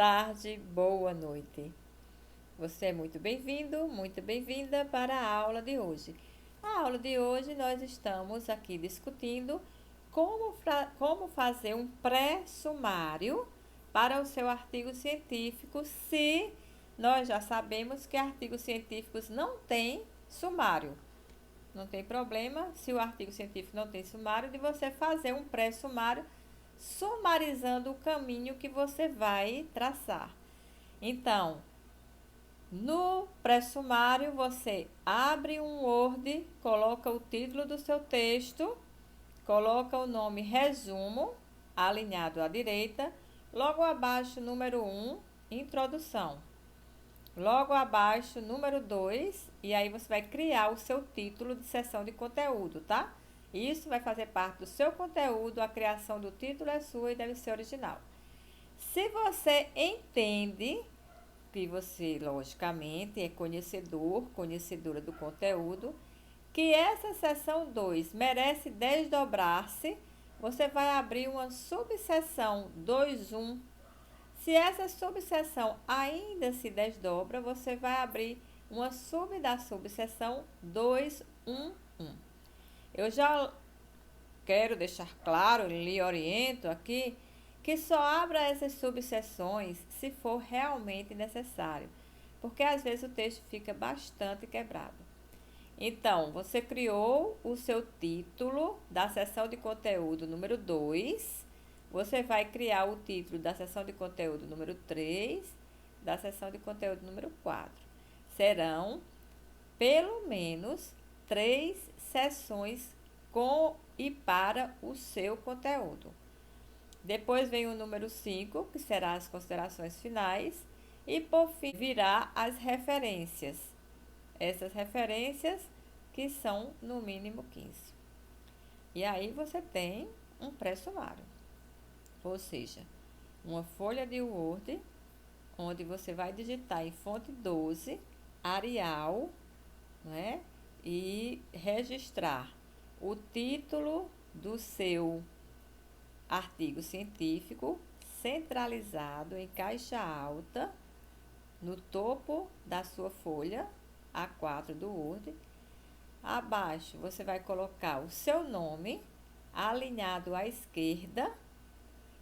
tarde, boa noite. Você é muito bem-vindo, muito bem-vinda para a aula de hoje. A aula de hoje nós estamos aqui discutindo como fazer um pré-sumário para o seu artigo científico, se nós já sabemos que artigos científicos não têm sumário. Não tem problema se o artigo científico não tem sumário de você fazer um pré-sumário sumarizando o caminho que você vai traçar. Então, no pré-sumário, você abre um Word, coloca o título do seu texto, coloca o nome resumo, alinhado à direita, logo abaixo, número 1, introdução. Logo abaixo, número 2, e aí você vai criar o seu título de seção de conteúdo, tá? Isso vai fazer parte do seu conteúdo, a criação do título é sua e deve ser original. Se você entende que você, logicamente, é conhecedora do conteúdo, que essa seção 2 merece desdobrar-se, você vai abrir uma subseção 2.1. Se essa subseção ainda se desdobra, você vai abrir uma da subseção 2.1.1. Eu já quero deixar claro, lhe oriento aqui, que só abra essas subseções se for realmente necessário, porque às vezes o texto fica bastante quebrado. Então, você criou o seu título da seção de conteúdo número 2, você vai criar o título da seção de conteúdo número 3, da seção de conteúdo número 4. Serão pelo menos 3 sessões com e para o seu conteúdo. Depois vem o número 5, que será as considerações finais, e por fim virá as referências. Essas referências que são no mínimo 15. E aí você tem um pré-sumário, ou seja, uma folha de Word, onde você vai digitar em fonte 12, Arial, né? E registrar o título do seu artigo científico centralizado em caixa alta no topo da sua folha A4 do Word. Abaixo você vai colocar o seu nome alinhado à esquerda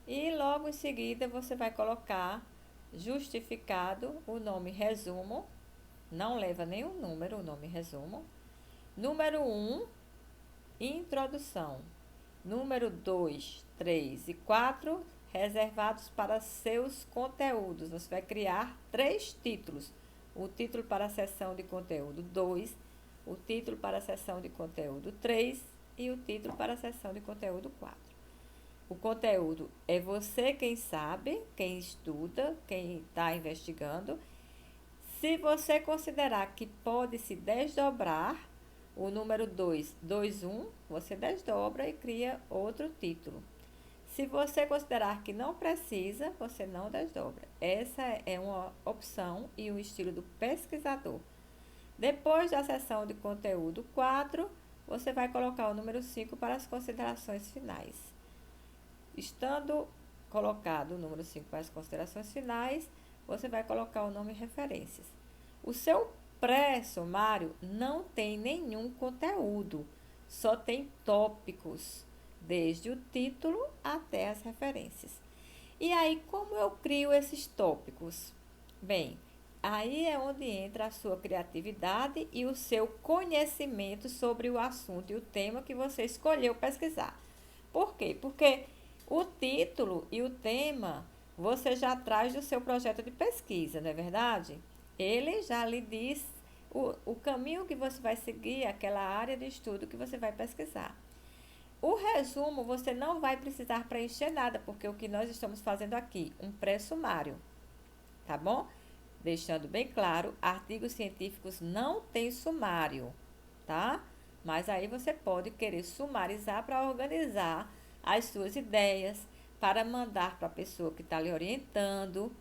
e logo em seguida você vai colocar justificado o nome resumo, não leva nenhum número o nome resumo. Número 1, introdução. Número 2, 3 e 4, reservados para seus conteúdos. Você vai criar 3 títulos. O título para a seção de conteúdo 2, o título para a seção de conteúdo 3 e o título para a seção de conteúdo 4. O conteúdo é você quem sabe, quem estuda, quem está investigando. Se você considerar que pode se desdobrar, o número 2, 2.1, você desdobra e cria outro título. Se você considerar que não precisa, você não desdobra. Essa é uma opção e um estilo do pesquisador. Depois da seção de conteúdo 4, você vai colocar o número 5 para as considerações finais. Estando colocado o número 5 para as considerações finais, você vai colocar o nome referências. O seu pré-sumário não tem nenhum conteúdo, só tem tópicos, desde o título até as referências. E aí, como eu crio esses tópicos? Bem, aí é onde entra a sua criatividade e o seu conhecimento sobre o assunto e o tema que você escolheu pesquisar. Por quê? Porque o título e o tema você já traz do seu projeto de pesquisa, não é verdade? Ele já lhe diz o caminho que você vai seguir, aquela área de estudo que você vai pesquisar. O resumo você não vai precisar preencher nada, porque o que nós estamos fazendo aqui, um pré-sumário, tá bom? Deixando bem claro, artigos científicos não têm sumário, tá? Mas aí você pode querer sumarizar para organizar as suas ideias, para mandar para a pessoa que está lhe orientando.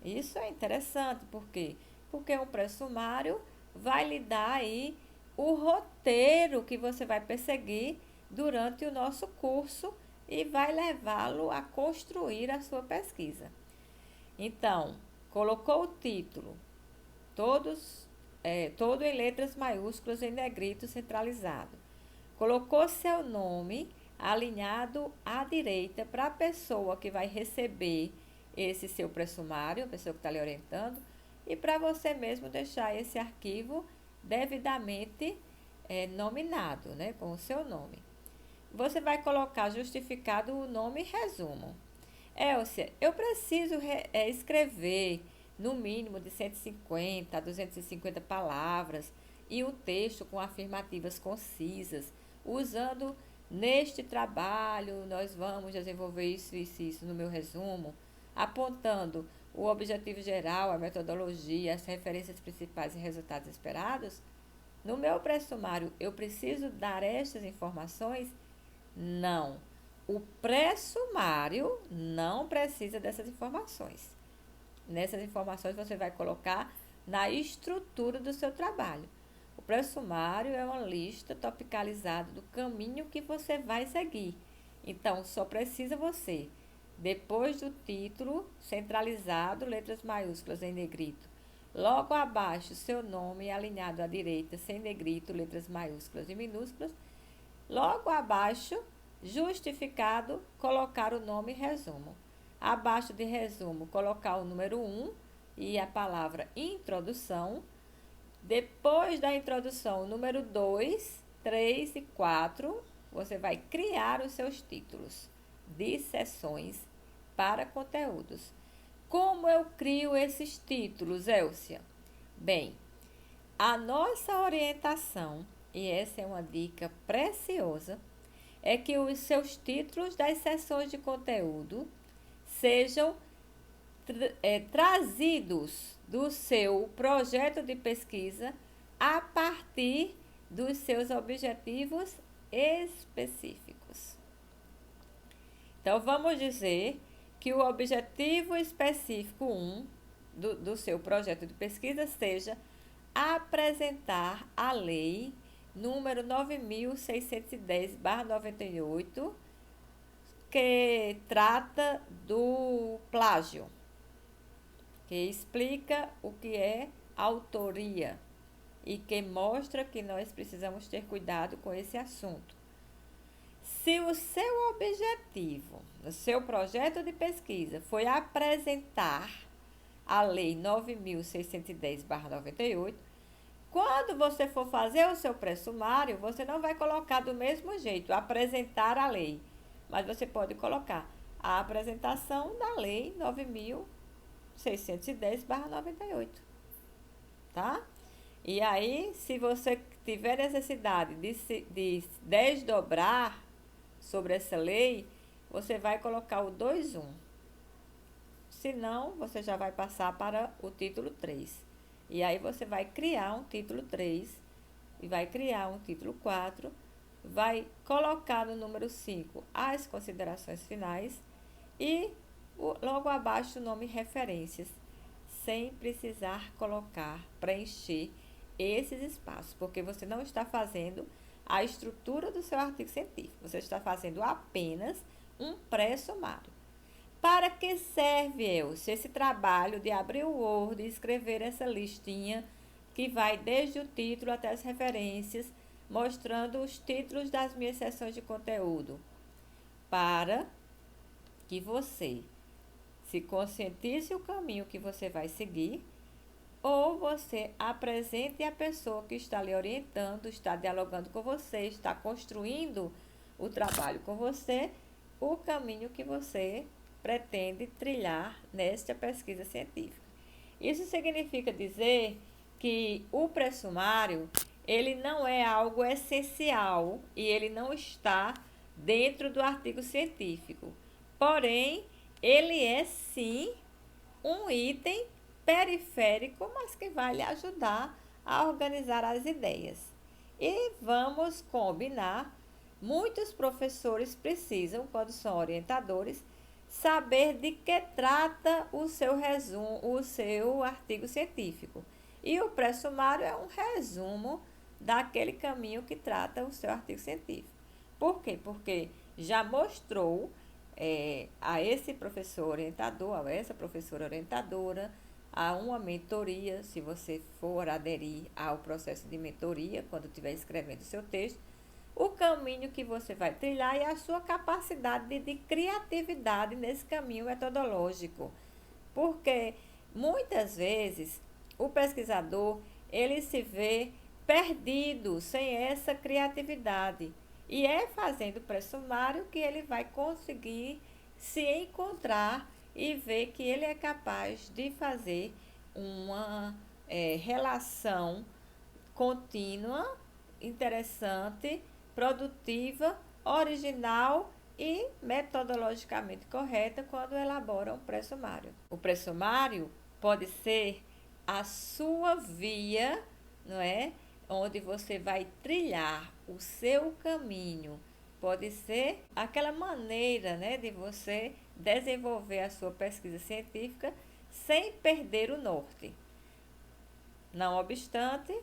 Isso é interessante, por quê? Porque um pré-sumário vai lhe dar aí o roteiro que você vai perseguir durante o nosso curso e vai levá-lo a construir a sua pesquisa. Então, colocou o título, todo em letras maiúsculas em negrito centralizado. Colocou seu nome alinhado à direita para a pessoa que vai receber esse seu pressumário, a pessoa que está lhe orientando, e para você mesmo deixar esse arquivo devidamente nominado, né, com o seu nome. Você vai colocar justificado o nome e resumo. Elcia, eu preciso escrever no mínimo de 150 a 250 palavras e um texto com afirmativas concisas, usando neste trabalho nós vamos desenvolver isso no meu resumo, apontando o objetivo geral, a metodologia, as referências principais e resultados esperados. No meu pressumário, eu preciso dar estas informações? Não. O pressumário não precisa dessas informações. Nessas informações você vai colocar na estrutura do seu trabalho. O pressumário é uma lista topicalizada do caminho que você vai seguir. Então, só precisa você, depois do título centralizado, letras maiúsculas em negrito, logo abaixo seu nome alinhado à direita, sem negrito, letras maiúsculas e minúsculas, logo abaixo, justificado, colocar o nome resumo. Abaixo de resumo, colocar o número 1 e a palavra introdução. Depois da introdução, o número 2, 3 e 4, você vai criar os seus títulos de sessões para conteúdos. Como eu crio esses títulos, Elcia? Bem, a nossa orientação, e essa é uma dica preciosa, é que os seus títulos das sessões de conteúdo sejam trazidos do seu projeto de pesquisa a partir dos seus objetivos específicos. Então, vamos dizer que o objetivo específico 1 do seu projeto de pesquisa seja apresentar a lei número 9.610/98, que trata do plágio, que explica o que é autoria e que mostra que nós precisamos ter cuidado com esse assunto. Se o seu objetivo, no seu projeto de pesquisa, foi apresentar a Lei 9.610/98, quando você for fazer o seu pressumário, você não vai colocar do mesmo jeito, apresentar a lei, mas você pode colocar a apresentação da Lei 9.610/98, tá? E aí, se você tiver necessidade de desdobrar sobre essa lei, você vai colocar o 2.1. Se não, você já vai passar para o título 3. E aí você vai criar um título 3 e vai criar um título 4, vai colocar no número 5 as considerações finais e logo abaixo o nome referências, sem precisar preencher esses espaços, porque você não está fazendo a estrutura do seu artigo científico, você está fazendo apenas um pré-sumário. Para que serve, Elcia, esse trabalho de abrir o Word e escrever essa listinha que vai desde o título até as referências, mostrando os títulos das minhas sessões de conteúdo? Para que você se conscientize o caminho que você vai seguir, ou você apresente a pessoa que está lhe orientando, está dialogando com você, está construindo o trabalho com você, o caminho que você pretende trilhar nesta pesquisa científica. Isso significa dizer que o pressumário, ele não é algo essencial e ele não está dentro do artigo científico. Porém, ele é sim um item periférico, mas que vai lhe ajudar a organizar as ideias. E vamos combinar, muitos professores precisam, quando são orientadores, saber de que trata o seu resumo, o seu artigo científico. E o pressumário é um resumo daquele caminho que trata o seu artigo científico. Por quê? Porque já mostrou a esse professor orientador, a essa professora orientadora, a uma mentoria, se você for aderir ao processo de mentoria, quando estiver escrevendo o seu texto, o caminho que você vai trilhar e a sua capacidade de criatividade nesse caminho metodológico. Porque muitas vezes o pesquisador ele se vê perdido sem essa criatividade. E é fazendo pré-sumário que ele vai conseguir se encontrar e ver que ele é capaz de fazer uma relação contínua, interessante, produtiva, original e metodologicamente correta quando elabora um pré-sumário. O pré-sumário pode ser a sua via, não é? Onde você vai trilhar o seu caminho. Pode ser aquela maneira, né, de você desenvolver a sua pesquisa científica sem perder o norte. Não obstante,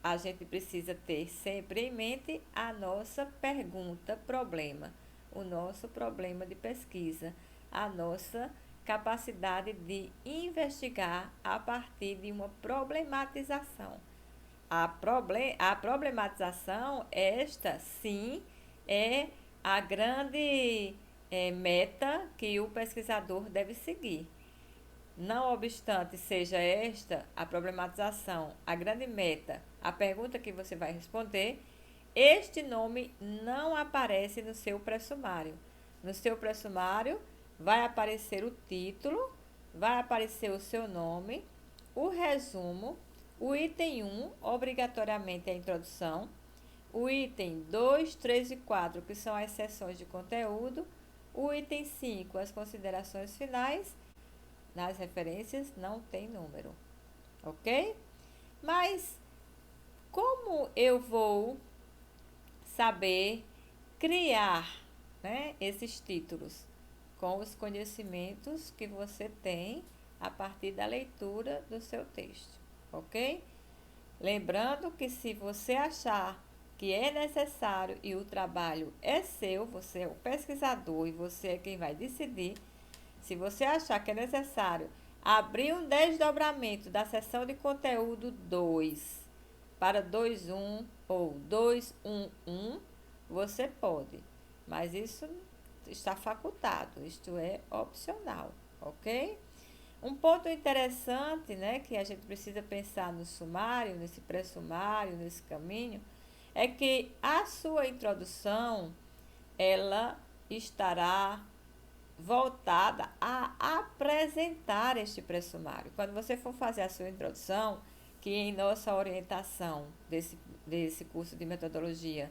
a gente precisa ter sempre em mente a nossa pergunta-problema, o nosso problema de pesquisa, a nossa capacidade de investigar a partir de uma problematização. A problematização, esta sim, é a grande meta que o pesquisador deve seguir. Não obstante seja esta a problematização, a grande meta, a pergunta que você vai responder, este nome não aparece no seu pré-sumário. No seu pré-sumário vai aparecer o título, vai aparecer o seu nome, o resumo, o item 1, obrigatoriamente a introdução, o item 2, 3 e 4, que são as seções de conteúdo, o item 5, as considerações finais. Nas referências não tem número, ok? Mas como eu vou saber criar, né, esses títulos? Com os conhecimentos que você tem a partir da leitura do seu texto, ok? Lembrando que se você achar que é necessário e o trabalho é seu, você é o pesquisador e você é quem vai decidir. Se você achar que é necessário abrir um desdobramento da seção de conteúdo 2 para 2.1 ou 2.1.1, você pode, mas isso está facultado, isto é opcional, ok? Um ponto interessante, né, que a gente precisa pensar no sumário, nesse pré-sumário, nesse caminho, é que a sua introdução, ela estará voltada a apresentar este pré-sumário. Quando você for fazer a sua introdução, que em nossa orientação desse curso de metodologia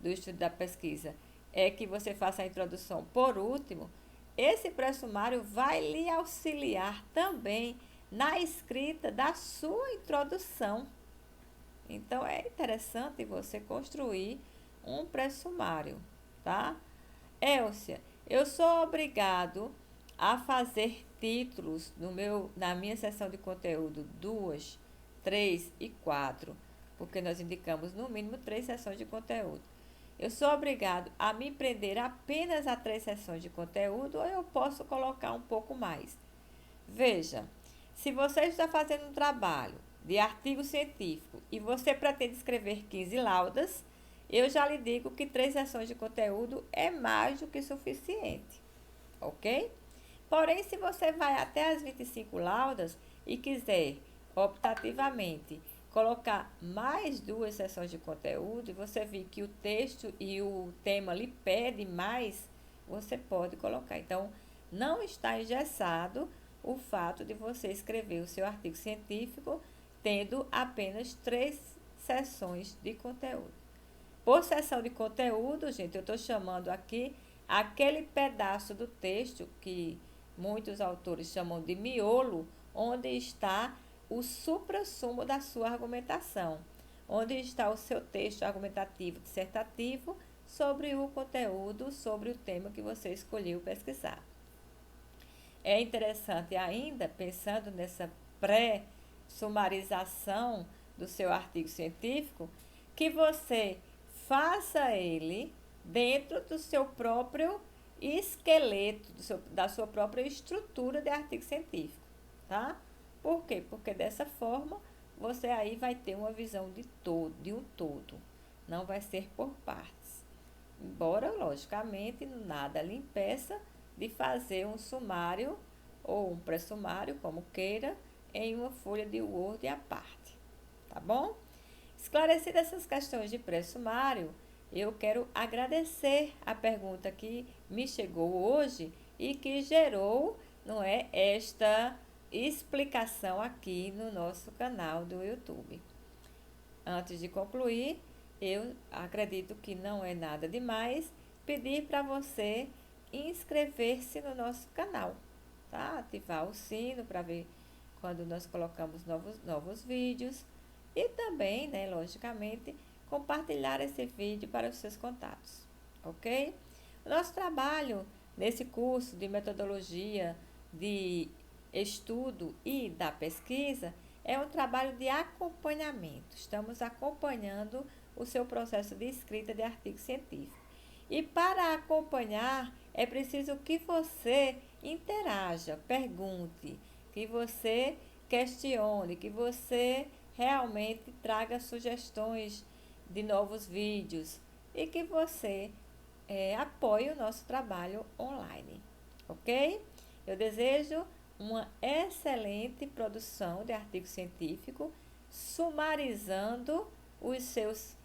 do estudo da pesquisa é que você faça a introdução por último, esse pré-sumário vai lhe auxiliar também na escrita da sua introdução. Então, é interessante você construir um pré-sumário, tá? Elcia, eu sou obrigado a fazer títulos na minha seção de conteúdo 2, 3 e 4, porque nós indicamos no mínimo 3 seções de conteúdo. Eu sou obrigado a me prender apenas a 3 seções de conteúdo ou eu posso colocar um pouco mais? Veja, se você está fazendo um trabalho de artigo científico e você pretende escrever 15 laudas, eu já lhe digo que 3 seções de conteúdo é mais do que suficiente, ok? Porém, se você vai até as 25 laudas e quiser optativamente colocar mais 2 seções de conteúdo e você vir que o texto e o tema lhe pede mais, você pode colocar. Então, não está engessado o fato de você escrever o seu artigo científico tendo apenas 3 seções de conteúdo. Por seção de conteúdo, gente, eu estou chamando aqui aquele pedaço do texto que muitos autores chamam de miolo, onde está o suprassumo da sua argumentação, onde está o seu texto argumentativo dissertativo sobre o conteúdo, sobre o tema que você escolheu pesquisar. É interessante ainda, pensando nessa pré-sumarização do seu artigo científico, que você faça ele dentro do seu próprio esqueleto da sua própria estrutura de artigo científico, tá? Por quê? Porque dessa forma você aí vai ter uma visão de um todo, não vai ser por partes. Embora, logicamente, nada lhe impeça de fazer um sumário ou um pré-sumário, como queira, em uma folha de Word à parte, tá bom? Esclarecidas essas questões de pré-sumário, eu quero agradecer a pergunta que me chegou hoje e que gerou, não é, esta explicação aqui no nosso canal do YouTube. Antes de concluir, eu acredito que não é nada demais pedir para você inscrever-se no nosso canal, tá? Ativar o sino para ver quando nós colocamos novos vídeos e também, né, logicamente, compartilhar esse vídeo para os seus contatos, ok? O nosso trabalho nesse curso de metodologia de estudo e da pesquisa é um trabalho de acompanhamento. Estamos acompanhando o seu processo de escrita de artigo científico. E para acompanhar, é preciso que você interaja, pergunte, que você questione, que você realmente traga sugestões de novos vídeos e que você apoie o nosso trabalho online, ok? Eu desejo uma excelente produção de artigo científico, sumarizando os seus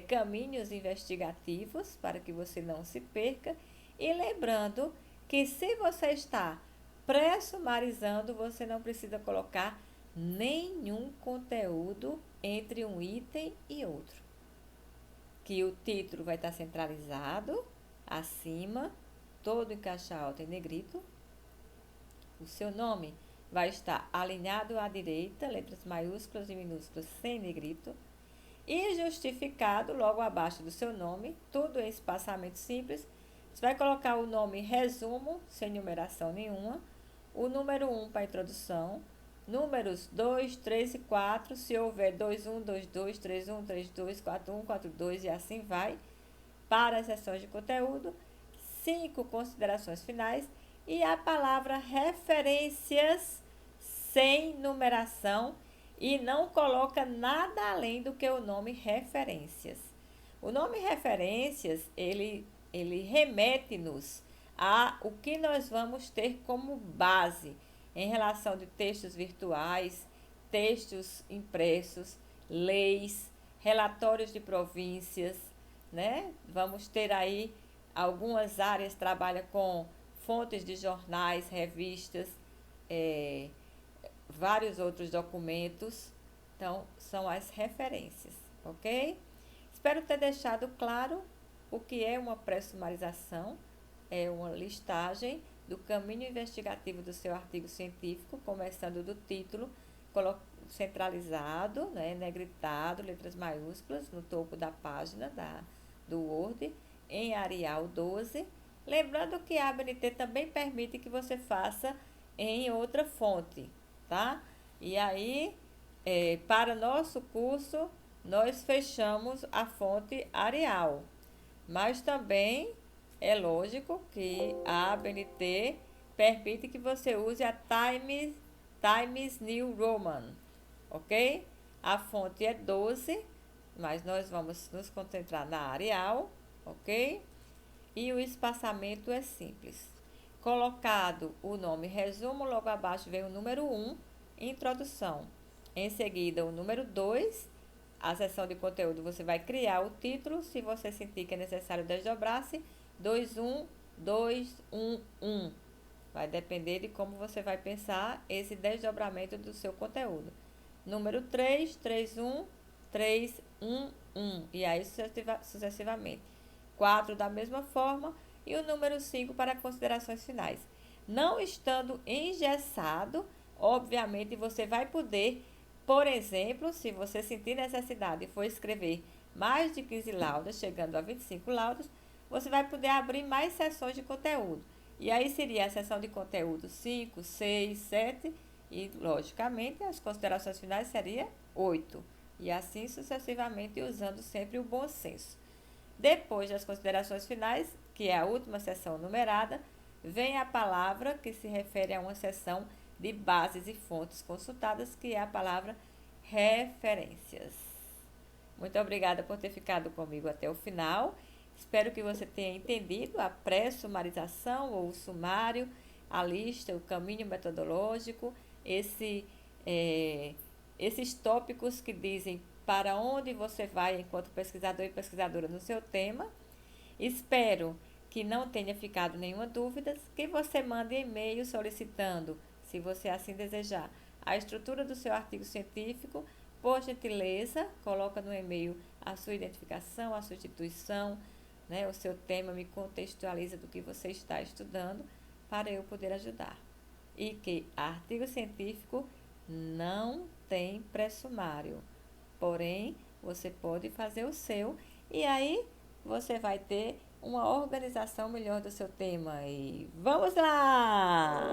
caminhos investigativos para que você não se perca. E lembrando que se você está pré-sumarizando, você não precisa colocar nenhum conteúdo entre um item e outro. Que o título vai estar centralizado, acima, todo em caixa alta em negrito. O seu nome vai estar alinhado à direita, letras maiúsculas e minúsculas sem negrito. E justificado logo abaixo do seu nome, tudo em espaçamento simples. Você vai colocar o nome resumo, sem numeração nenhuma. O número 1 para a introdução. Números 2, 3 e 4, se houver 21, 22, 31, 32, 41, 42 e assim vai, para as seções de conteúdo. 5 considerações finais e a palavra referências sem numeração e não coloca nada além do que o nome referências. O nome referências, ele remete-nos a o que nós vamos ter como base em relação de textos virtuais, textos impressos, leis, relatórios de províncias, né? Vamos ter aí algumas áreas que trabalham com fontes de jornais, revistas, vários outros documentos. Então, são as referências, ok? Espero ter deixado claro o que é uma pré-sumarização. É uma listagem do caminho investigativo do seu artigo científico, começando do título, centralizado, né, negritado, letras maiúsculas, no topo da página do Word, em Arial 12. Lembrando que a ABNT também permite que você faça em outra fonte, tá? E aí, para nosso curso, nós fechamos a fonte Arial, mas também é lógico que a ABNT permite que você use a Times New Roman, ok? A fonte é 12, mas nós vamos nos concentrar na Arial, ok? E o espaçamento é simples. Colocado o nome resumo, logo abaixo vem o número 1, introdução. Em seguida, o número 2, a seção de conteúdo, você vai criar o título. Se você sentir que é necessário desdobrar-se, 21, 2, 1, 1. Vai depender de como você vai pensar esse desdobramento do seu conteúdo. Número 3, 3, 1, 3, 1, 1. E aí sucessivamente. 4 da mesma forma. E o número 5 para considerações finais. Não estando engessado, obviamente você vai poder, por exemplo, se você sentir necessidade e for escrever mais de 15 laudas, chegando a 25 laudas, você vai poder abrir mais seções de conteúdo. E aí seria a seção de conteúdo 5, 6, 7 e, logicamente, as considerações finais seria 8. E assim sucessivamente, usando sempre o bom senso. Depois das considerações finais, que é a última seção numerada, vem a palavra que se refere a uma seção de bases e fontes consultadas, que é a palavra referências. Muito obrigada por ter ficado comigo até o final. Espero que você tenha entendido a pré-sumarização ou o sumário, a lista, o caminho metodológico, esses tópicos que dizem para onde você vai enquanto pesquisador e pesquisadora no seu tema. Espero que não tenha ficado nenhuma dúvida, que você mande e-mail solicitando, se você assim desejar, a estrutura do seu artigo científico. Por gentileza, coloca no e-mail a sua identificação, a sua instituição, né, o seu tema, me contextualiza do que você está estudando para eu poder ajudar. E que artigo científico não tem pré-sumário, porém, você pode fazer o seu e aí você vai ter uma organização melhor do seu tema. E vamos lá!